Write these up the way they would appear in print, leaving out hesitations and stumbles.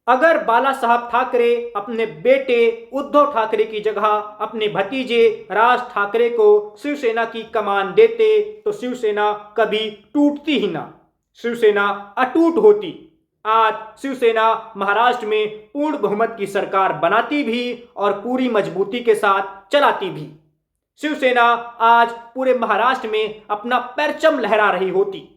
अगर बाला साहब ठाकरे अपने बेटे उद्धव ठाकरे की जगह अपने भतीजे राज ठाकरे को शिवसेना की कमान देते तो शिवसेना कभी टूटती ही ना, शिवसेना अटूट होती। आज शिवसेना महाराष्ट्र में पूर्ण बहुमत की सरकार बनाती भी और पूरी मजबूती के साथ चलाती भी। शिवसेना आज पूरे महाराष्ट्र में अपना परचम लहरा रही होती।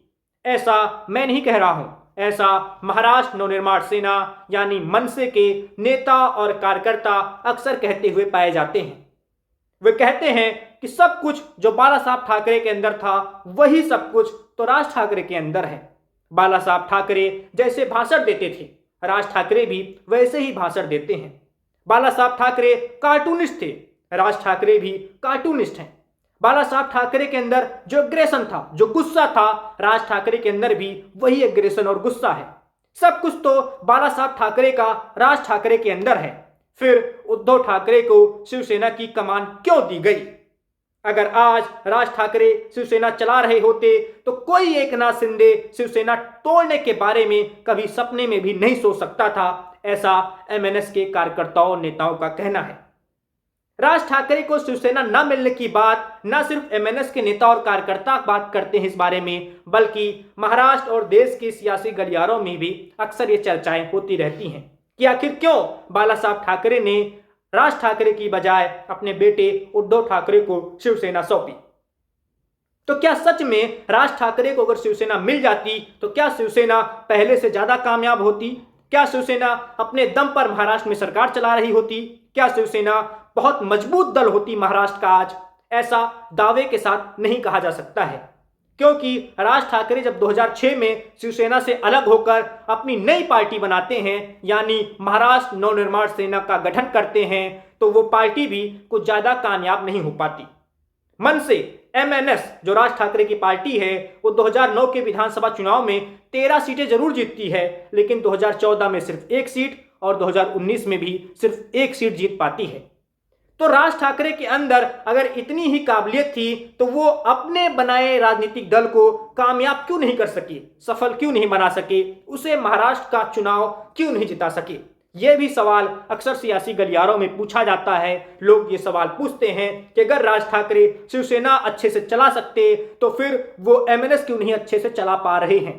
ऐसा मैं नहीं कह रहा हूं, ऐसा महाराष्ट्र नवनिर्माण सेना यानी मनसे के नेता और कार्यकर्ता अक्सर कहते हुए पाए जाते हैं। वे कहते हैं कि सब कुछ जो बाला साहब ठाकरे के अंदर था वही सब कुछ तो राज ठाकरे के अंदर है। बाला साहब ठाकरे जैसे भाषण देते थे, राज ठाकरे भी वैसे ही भाषण देते हैं। बाला साहब ठाकरे कार्टूनिस्ट थे, राज ठाकरे भी कार्टूनिस्ट हैं। बाला साहब ठाकरे के अंदर जो एग्रेशन था, जो गुस्सा था, राज ठाकरे के अंदर भी वही एग्रेशन और गुस्सा है। सब कुछ तो बाला साहब ठाकरे का राज ठाकरे के अंदर है। फिर उद्धव ठाकरे को शिवसेना की कमान क्यों दी गई? अगर आज राज ठाकरे शिवसेना चला रहे होते तो कोई एकनाथ शिंदे शिवसेना तोड़ने के बारे में कभी सपने में भी नहीं सोच सकता था, ऐसा एमएनएस के कार्यकर्ताओं नेताओं का कहना है। राज ठाकरे को शिवसेना न मिलने की बात न सिर्फ एमएनएस के नेता और कार्यकर्ता बात करते हैं इस बारे में, बल्कि महाराष्ट्र और देश के सियासी गलियारों में भी अक्सर ये चर्चाएं होती रहती हैं कि आखिर क्यों बाला साहब ठाकरे ने राज ठाकरे की बजाय अपने बेटे उद्धव ठाकरे को शिवसेना सौंपी। तो क्या सच में राज ठाकरे को अगर शिवसेना मिल जाती तो क्या शिवसेना पहले से ज्यादा कामयाब होती? क्या शिवसेना अपने दम पर महाराष्ट्र में सरकार चला रही होती? क्या शिवसेना बहुत मजबूत दल होती महाराष्ट्र का आज? ऐसा दावे के साथ नहीं कहा जा सकता है, क्योंकि राज ठाकरे जब 2006 में शिवसेना से अलग होकर अपनी नई पार्टी बनाते हैं यानी महाराष्ट्र नवनिर्माण सेना का गठन करते हैं तो वो पार्टी भी कुछ ज्यादा कामयाब नहीं हो पाती। मन से एमएनएस जो राज ठाकरे की पार्टी है वो 2009 के विधानसभा चुनाव में 13 सीटें जरूर जीतती है, लेकिन 2014 में सिर्फ 1 सीट और 2019 में भी सिर्फ 1 सीट जीत पाती है। तो राज ठाकरे के अंदर अगर इतनी ही काबिलियत थी तो वो अपने बनाए राजनीतिक दल को कामयाब क्यों नहीं कर सके, सफल क्यों नहीं बना सके, उसे महाराष्ट्र का चुनाव क्यों नहीं जिता सके? यह भी सवाल अक्सर सियासी गलियारों में पूछा जाता है। लोग ये सवाल पूछते हैं कि अगर राज ठाकरे शिवसेना अच्छे से चला सकते तो फिर वो एमएनएस क्यों नहीं अच्छे से चला पा रहे हैं।